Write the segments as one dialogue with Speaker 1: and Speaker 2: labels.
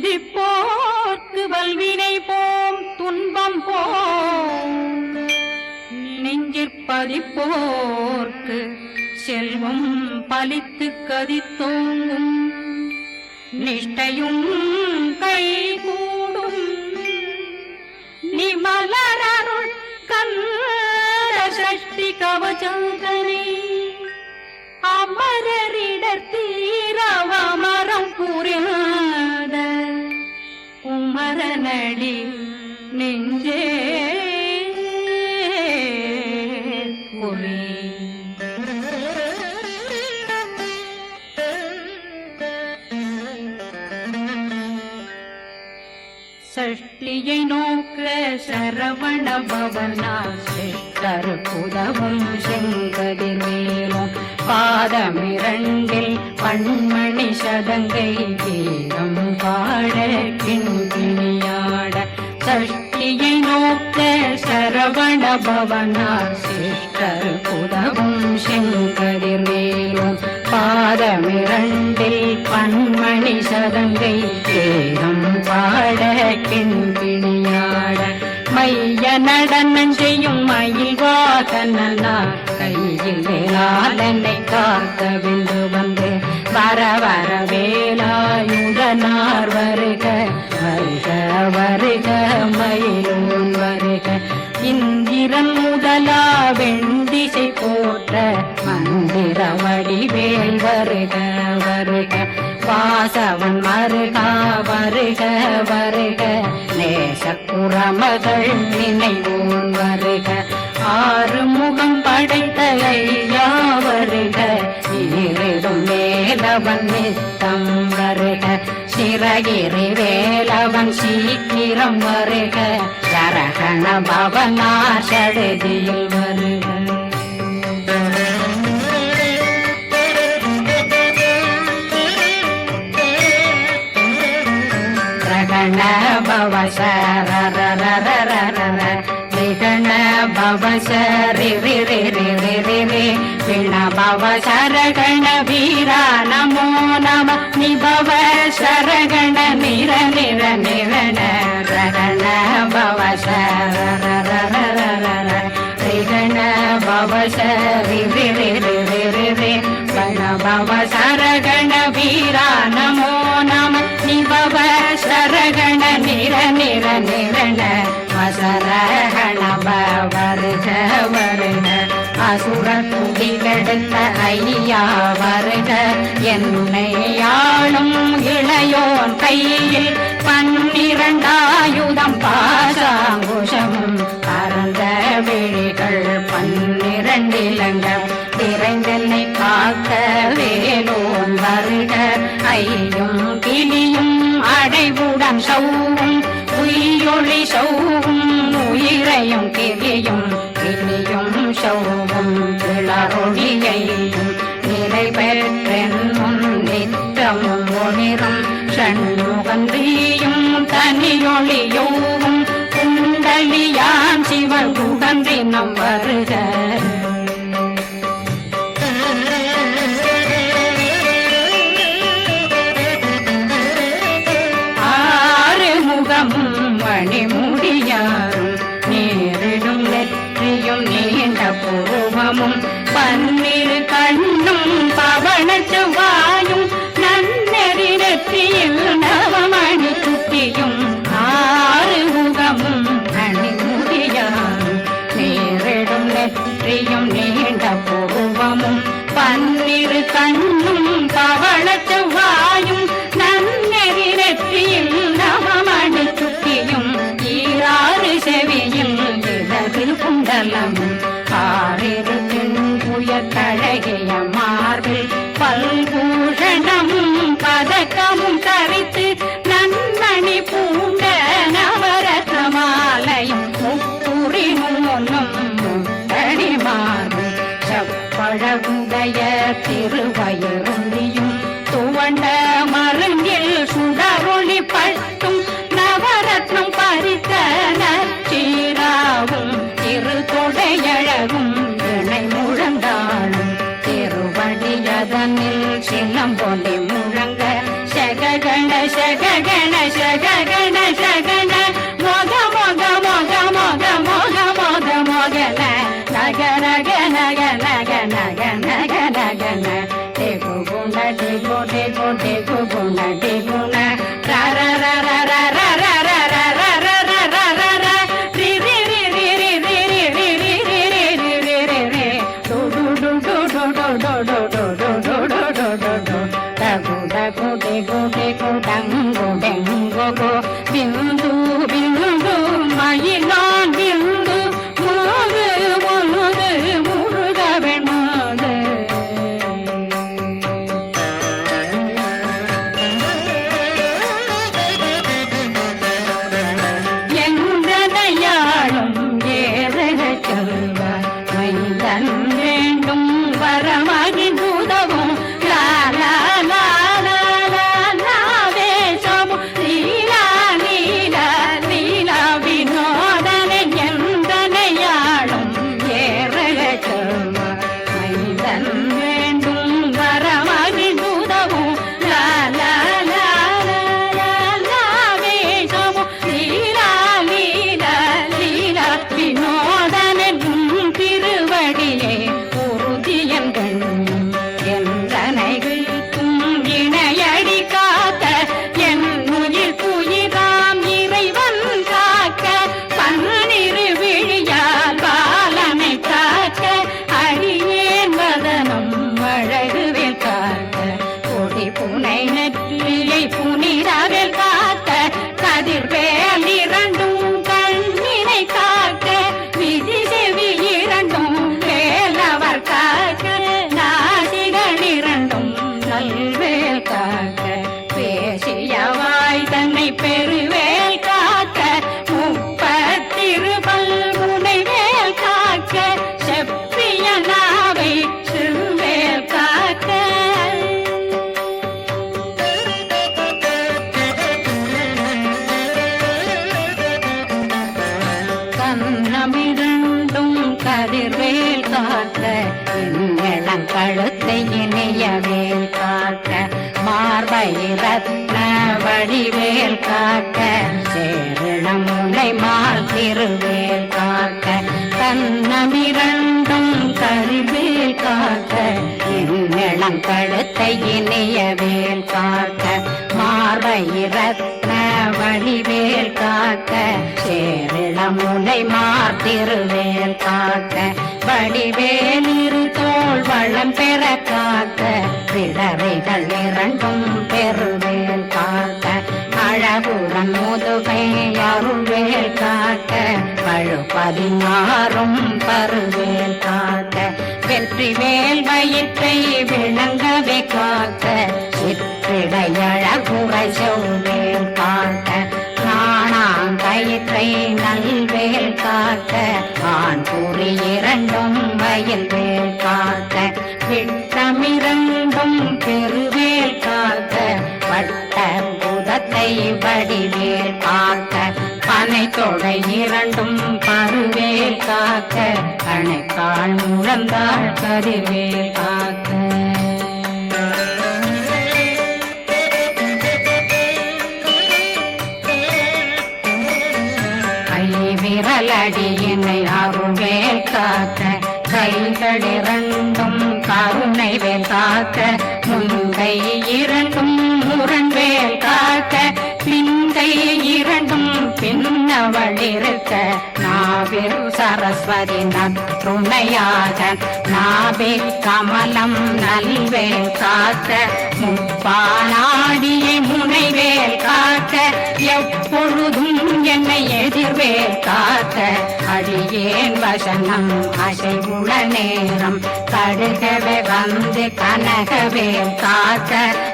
Speaker 1: சிந்திப்போர்க்கு வல்வினை போம் துன்பம் போம் நெஞ்சிற்பதிப்போர்க்கு செல்வம் பலித்து கதித்தோங்கும் நிஷ்டையும் கைகூடும் நிமலரருள் கந்த சஷ்டி கவசந்தனை அமரரிடர் தீரவமரம் புரியாத குமரனடி நெஞ்சே புரி சஷ்டியை நோக்க சரவண பவனா சிஷ்டர் புதவும் செங்கதிர்வேலும் பாதமிரண்டில் பண்மணி சதங்கை கீதம் பாட கிண்கிணியாட சஷ்டியை நோக்க சரவண பவனா சிஷ்டர் புதவும் செங்கதிர்வேலும் பாதமிரண்டில் பண்மணி சதங்கை கீதம் பாட கிண்கிணியாட மைய நடனம் செய்யும் மயில் வாகனார் கையில் வேளாளனை காக்க விந்து வந்து வர வர வேலாயுதனார் வருக வருக வருக மயிலோன் வருக இந்திரன் முதலா வெண்டிசை போற்ற மந்திர வடிவேல் வருக வருக வாசவன் மருகா வருக வருக நேசப்புறமகள் நினைவோன் வருக ஆறு முகம் படைத்த ஐயா வருக ஈரிடும் வேலவன் நித்தம் வருக சிறகிரி வேலவன் சீக்கிரம் வருக சரகண பவனா சடுதியில் வருக விகண பவசரி விண பவ சரகண வீரா நமோ நம நிபவ சரகண நிர நிர நிரண ரகண பவசர விகண பவசரி கண பவ சரகண வீரா நமோ நம நிபவ சரகண நிர நிர நிரண வசரகண வருக வருக அசுர குடிகெடுத்த ஐயா வருக என்னை ஆளும் இளையோன் கையில் 12 பாசாங்குஷமும் பரந்த விழிகள் 12 இலங்கம் விரைந்தென்னை காக்க வேலோன் வருக ஐயும் கிளியும் அடைவுடன் சௌவும் உயிரொளி சௌவும் உயிரையும் கிளியும் கிளியும் சௌவும் கிளரொளியையும் நிலை பெற்றென்னும் நித்தமும் ஒளிரும் ஷண்முகந்தியும் தனியொளியோவும் குண்டலியான் சிவன் குகந்தினம் வருக மணிமுடியாரும் நேரிடும் நெற்றியும் நீண்ட பூவமும் 12 கண்ணும் பவனத்து வாயும் நன்னெறி நெற்றியில் நவமணி சுட்டியும் 6 முகமும் மணிமுடியாரும் நேரிடும் நெற்றியும் நீண்ட பூவமும் 12 கண்ணும் பவனத்து வாயும் நன்னெறி நெற்றியில் நவமணி சுட்டியும் 6 செவியில் இடது குண்டலம் 6 புயத்தழகிய மார்பில் பல்பூஷணமும் பதக்கமும் தரித்து நன்மணி பூண்ட நவரத்ன மாலையும் முப்புரி மூன்னும் முத்தடி மார்பு செப்பழகுடைய திருவயருந்தியும் துவண்ட மருங்கில் சுடரொளி பட்டும் நவரத்னம் பறித்த நச்சீராவும் திரு தொடையழகும் இணை முழந்தாளும் திருவடியதனில் சின்னம் போலே முழங்க சககண சககண பிந்து பிந்து மயிலான் பிந்து முருகு முருகு முருகவன் மாது எங்கனையாளும் ஏறக செல்வார் மைந்தன் வேண்டும் வரமகி உதவும் லாலா லாலா லாலா வேஷம் லீலா லீலா லீலா வினோதனை எந்தனையாளும் ஏறக செல்வார் மைந்தன் வேண்டும் வரமகி உதவும் லாலா லாலா லாலா வேஷம் லீலா லீலா லீலா வினோதனும் திருவடியே உறுதியன்கள் என்றனைகளுக்கும் இணையடி காத்த என் உயிர் புயிராம் இறைவன் காக்க பன்னிரு விழியால் பாலனை காக்க அடியேன் வதனம் அழகுவில் காக்க கொடி புனை நெற்றியை புனிதவில் காக்க கதிர்வேல் இரண்டும் கண்ணினை காக்க விதி செவி இரண்டும் வேலவர் காக்க நாசிகள் இரண்டும் நல்வேல் காக்க பேசியவாய் தன்னை பெருவேல் காக்க முப்பத்திருபல் முனைவேல் காக்க செப்பிய நாவை சிறுவேல் காக்க கண்ணமிரண்டும் கதிர்வேல் காக்க இளங்கழுத்தை இணையவேல் காக்க மார்பை ரத்ன வடிவேல் காக்க சேரணம் முனை மால் திருவேல் காக்க கண்ணமிரண்டும் கதிர்வேல் காக்க இளங்கழுத்தை இணையவேல் காக்க மார்பை ரத்ன வடிவேல் காக்க சேரணம் முனை மால் திருவேல் காக்க வடிவேல் இரு தோள் வளம் பெற காக்க பிடரைகள் இரண்டும் பெருவேல் காக்க அழகுடன் முதுகை அருள்வேல் காக்க பழு 16 பருவேல் காக்க வெற்றி வேல் வயிற்றை விளங்கவே காக்க சிற்றிடையழகுரை செவ்வேல் காக்க நாணாங்கயிற்றை நல்வேல் காக்க ஆண் குறி இரண்டும் வயல்வேல் காக்க விட்டமிரண்டும் பெருவேல் காக்க வட்ட புதத்தை வடிவேல் காக்க பனை தொடை இரண்டும் பருவேல் காக்க கணைக்கால் முழந்தாள் கதிர்வேல் காக்க விரலடியினை அருள்வேல் காக்க கைகள் இரண்டும் கருணை வேல் காக்க முன்கை இரண்டும் முரண்வேல் காக்க பின்கை இரண்டும் பின்னவளிருக்க நாவில் சரஸ்வதி நற்றுணையாக நாவே கமலம் நல்வேல் காக்க முப்பானாடியை முனைவேல் காக்க எப்பொழுதும் என்னை எதிர்வேல் காக்க அடியேன் வசனம் அசைவுள நேரம் கடுகவே வந்து கனகவேல் காக்க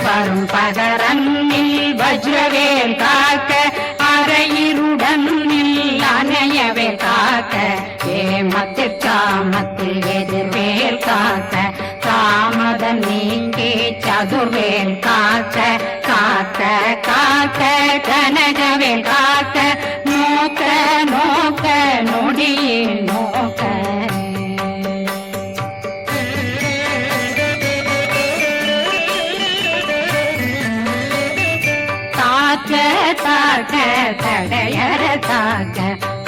Speaker 1: வரும் பகரன்னில் வஜ்ரவேல் காக்க அரையிருடன் அணையவே காக்க ஏமத்தில் காமத்தில் எதிர்வேல் காக்க தாமதம் நீங்கி சதுர்வேல் காக்க காக்க காக்க கனகவேல் காக்க நோக்க நோக்க நொடியில் நோக்க தாக்க தாக்க தடையற தாக்க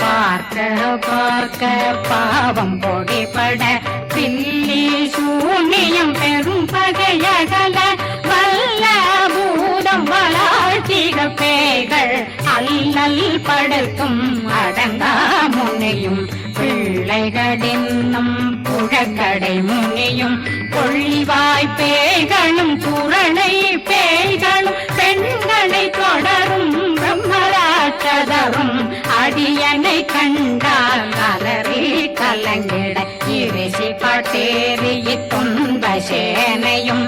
Speaker 1: பார்க்க பார்க்க பாவம் பொடிபட பில்லி சூனியம் பெரும் பகையகல வல்ல பூதம் வளாழ்த்திக பேய்கள் அல்லல் படுக்கும் அடங்கா முனையும் பிள்ளை பிள்ளைகளின்னும் புழக்கடை முனியும் கொள்ளிவாய் பேய்களும் குரணை பேய்களும் பெண்களை தொடரும் பிரம்மராட்சதரும் அடியனை கண்டால் அலறி கலங்கிட இரிசி பட்டேறிய துன்ப சேனையும்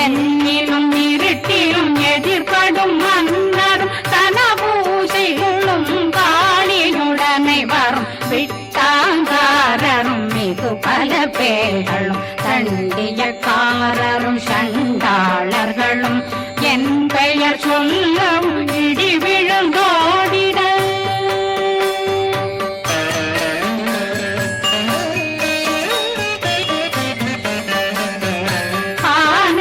Speaker 1: என்னிலும் இருட்டிலும் எதிர்படும் மன்னரும் தனபூசைகளும் காளியுடனை வரும் விட்டாங்காரரும் மிகு பல பேர்களும் தண்டியக்காரரும் சண்டாளர்களும் என் பெயர் சொல்லவும் இடி விழுந்தோடிட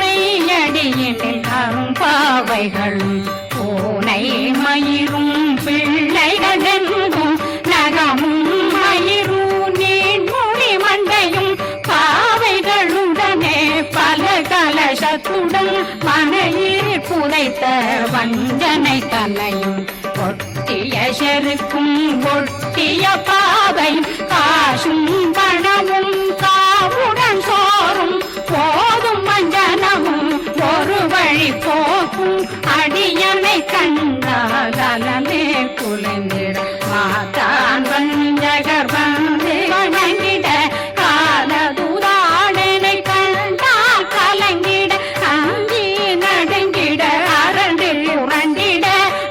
Speaker 1: ஆனையடியினில் அரும்பாவைகளும் பூனை மயிரும் பிள்ளைகளெங்கும் நகமும் மயிரும் நீண்மொழி மண்டையும் பாவைகளுடனே பல கலசத்துடன் மனையில் புதைத்த வஞ்சனை தலையும் ஒட்டிய செருக்கும் ஒட்டிய பாவை காசும் பணமும் காவுடன் சோறும் போதும் மஞ்சனமும் ஒரு வழி போக்கும் அடியனை கண்டாலே குலைந்திட மாதான் வஞ்சகர் வந்து வணங்கிட காலதுதாடனை கண்டால் கலங்கிட அஞ்சி நடுங்கிட அரண்டில் உரண்டிட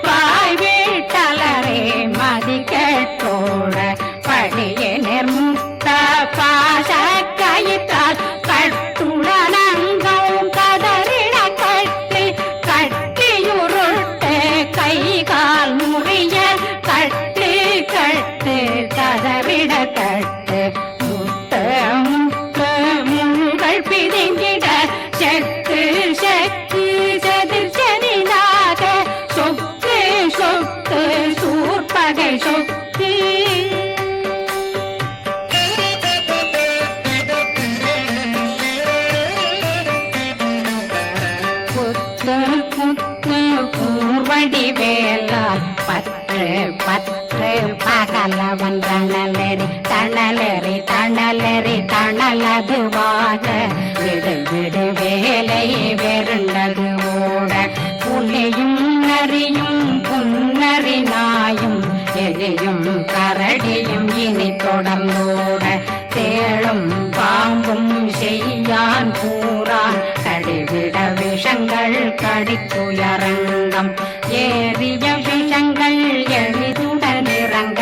Speaker 1: வாய் வீட்டலரே மதி கேட்டோட படியே நிர்முத்த பாச கயிற்றால் கட்டுடனங்கும் கதறிட கட்டி கட்டியுருட்டு கை கால் முறிய கட்டு கட்டு கதறிட கட்டு முட்டு முட்டு முள்கள் பிதுங்கிட செக்கு செக்கு செதிர் செதிலாக சொக்கு சொக்கு சூர்பகை சொக்கு புத்து புத்து பூர்வடி வேலால் பற்று பற்று பகலவன் தணலெறி தணலெறி தணலெறி தணலதுவாக விடு விடு வேலை வெருண்டது ஓட புலியும் நரியும் புன்னறி நாயும் எலியும் கரடியும் இனி தொடர்ந்தோட தேளும் பாம்பும் செய்யான் கூறான் கடிவிட விஷங்கள் கடித்துயரங்கம் ஏறிய விஷங்கள் எளிதுடன் இறங்க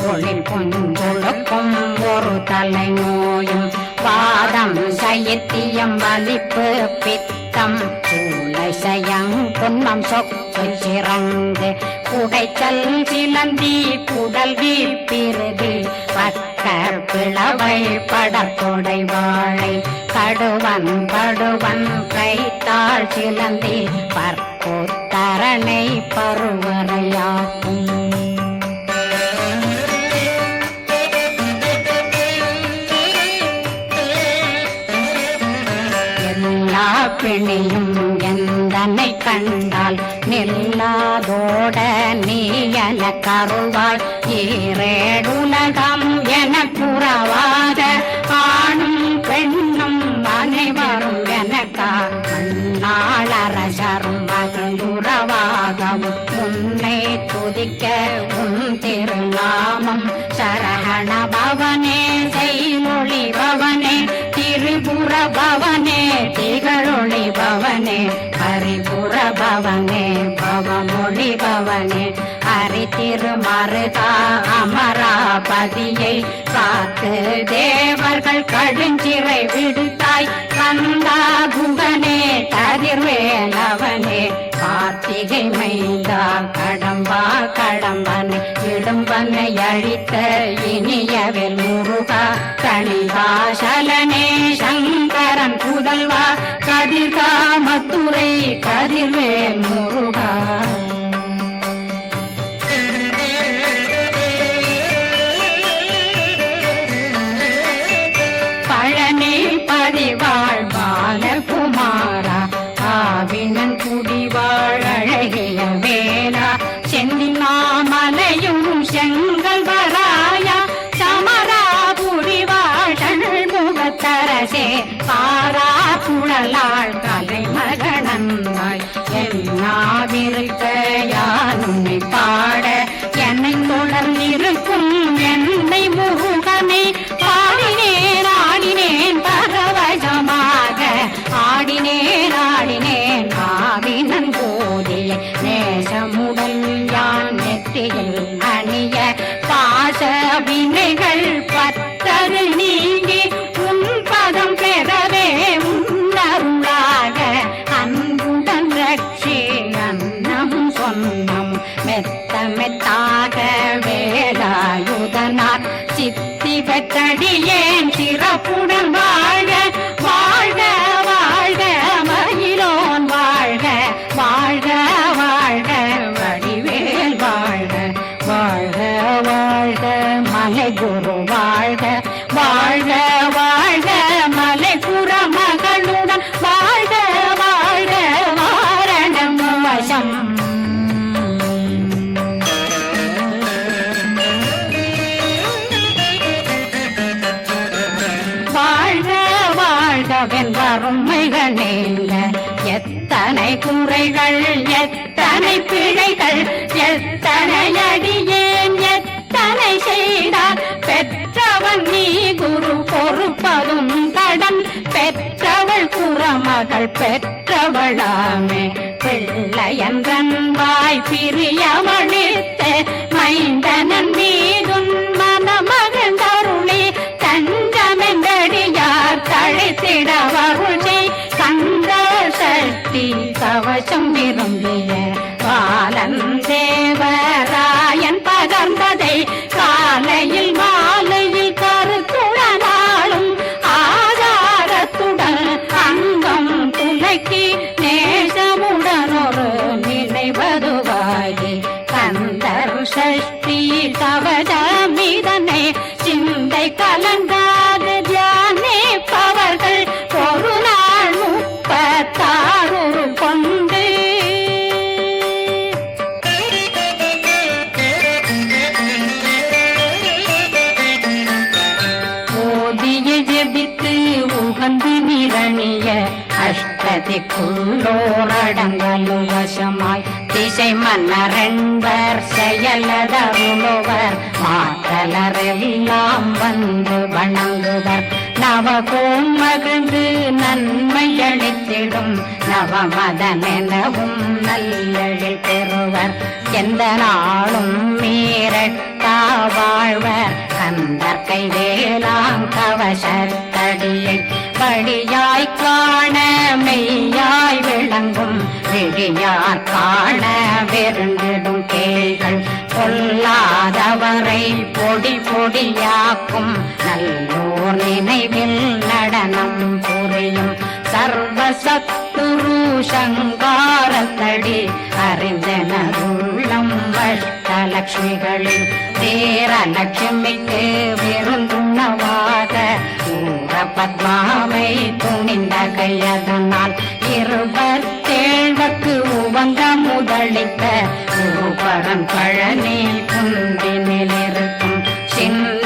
Speaker 1: ஒளில் புஞ்சொழுக்கும் ஒரு தலை நோயும் வாதம் சைத்தியம் வலிப்பு பித்தம் சூளை சயம் புன்னம் சொக்கு சிறங்கு குடைச்சல் சிலந்தி குடல் வீப்பிருதி பக்கர் பிளவை படத்தொடை வாழை கடுவன் படுவன் கைத்தாள் சிலந்தி பற்போத்தரணை பருவரையாக்கும் பிணியும் எந்தனை கண்டால் நில்லாதோட நீ என கருவாள் ஈரேடுலகம் என புறவாத ஆணும் பெண்ணும் அனைவரும் எனக்கா மண்ணாளரசரும் மகிழ்ந்துறவாகவும் உன்னை துதிக்க உன் திருநாமம் சரஹண பவனே செய்மொழி பவனே திரிபுர பவனே திகழொளி பவனே ஹரிபுர பவனே பவமொழி பவனே ஹரி திருமருதா அமராபதியை காத்து தேவர்கள் கடுஞ்சிறை விடுத்தாய் கந்தா குகனே கதிர்வேலவனே கார்த்திகை மைந்தா கடம்பா கடம்பனை இடும்பனை அழித்த இனியவில் முருகா கணிகாசலனே சங்கரன் புதல்வா கதிர்காமத்துறை கதிர்வேல் முருகா பழனி பதிவாழ் பாலகுமாரா ஆவினன் குடிவாழ் அழகிய வேலா செந்தில் மாமலையும் செங்கல் வராயா சமராபுரி கல்லாள் கலைமகனந்தாய் என்னாவிருக்க யானுன்னை பாட என்னை தொடர்ந்திருக்கும் என்னை முருகனை ஆடினேன் ஆடினேன் பரவசமாக ஆடினேன் ஆடினேன் ஆவினன் போதிய நேசமுடல் யான் நெற்றியில் அணிய பாச வினைகள் பத்தரு நீங்கி உன் பதம் பெறவே உன்னருளாக அன்புடன் ரட்சி அன்னம் சொன்னம் மெத்த மெத்தாக வேலாயுதனார் சித்தி பெற்றடியேன் சிறப்புடன் வாழ வாழ்க வாழ்க மயிலோன் வாழ்க வாழ்க வாழ்க வடிவேல் வாழ்க வாழ்க வாழ்க மலை குரு வாழ்க வாழ்க வாழ்க மலை புற மகளுடன் வாழ்க வாழ்க வாரணம் வசம் வாழ்க வாழ்கவென்றும் மிகநேங்க எத்தனை குறைகள் எத்தனை பிழைகள் எத்தனை அடியேன் எத்தனை செய்தார் பெற்றவன் நீ குரு பொறுப்பதும் கடன் பெற்றவள் குறமகள் பெற்றவளாமே பிள்ளையன்றன் வாய் பிரியமளித்த மைந்தனன் மீதும் மனமகந்தருளி தஞ்சமென்றடியார் தழைத்திட வருளை கந்த சக்தி கவசம் விரும்பிய பாலன் தேவராயன் பகர்ந்ததை காலையில் மாலையில் கருத்துடனாலும் ஆதாரத்துடன் அங்கம் துலக்கி நேசமுடன் ஒரு நினைவதுவாகி கந்தர் சஷ்டி கவசமிதனை சிந்தை கலங்காது தியானிப்பவர்கள் ஒரு நாள் 36 கொண்டு ஓதிய ஜெபித்து உகந்து நிரணிய அஷ்டதிக்குள்ளோரடங்கலும் வசமாய் திசை மன்னரென்பர் செயலதருளுவர் மாற்றலரெல்லாம் வந்து வணங்குவர் நவகோம் மகிழ்ந்து நன்மையளித்திடும் நவமதனெனவும் நல்லெழில் பெறுவர் எந்த நாளும் மீறட்டா வாழ்வர் கந்தர் கைவேலாம் கவசத்தடியை படியாய் காண மெய்யாய் விளங்கும் விழியார் காண வெருண்டிடும் கேள்கள் பொல்லாதவரை பொடி பொடியாக்கும் நல்லோர் நினைவில் நடனம் புரியும் சர்வசத்துரு சங்காரத்தடி அறிந்தனருள்ளம் வஷ்டலட்சுமிகளில் தேரலட்சுமிக்கு விருந்துணவாக ஊர பத்மாவை துணிந்த கையதனால் 27 உவங்க முதலித்த குருபரன் பழனி குன்றினில் இருக்கும் சின்ன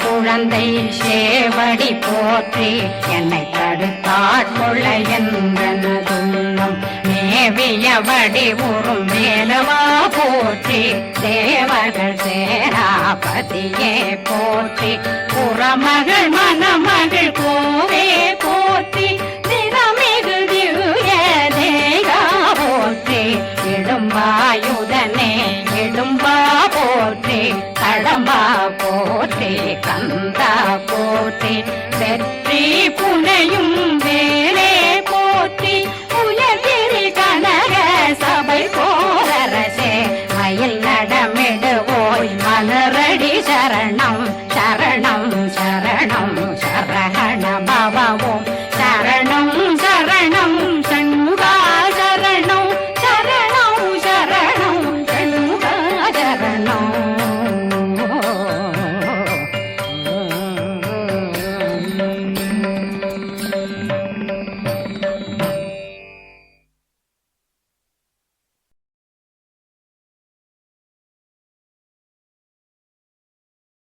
Speaker 1: குழந்தை சேவடி போற்றி என்னை தடுத்தாட்கொள்ள என்றனதுள்ளம் மேவியபடி உறும் மேலவா போற்றி தேவர்கள் சேராபதியே போற்றி புறமகள் மணமகள் கோவே போ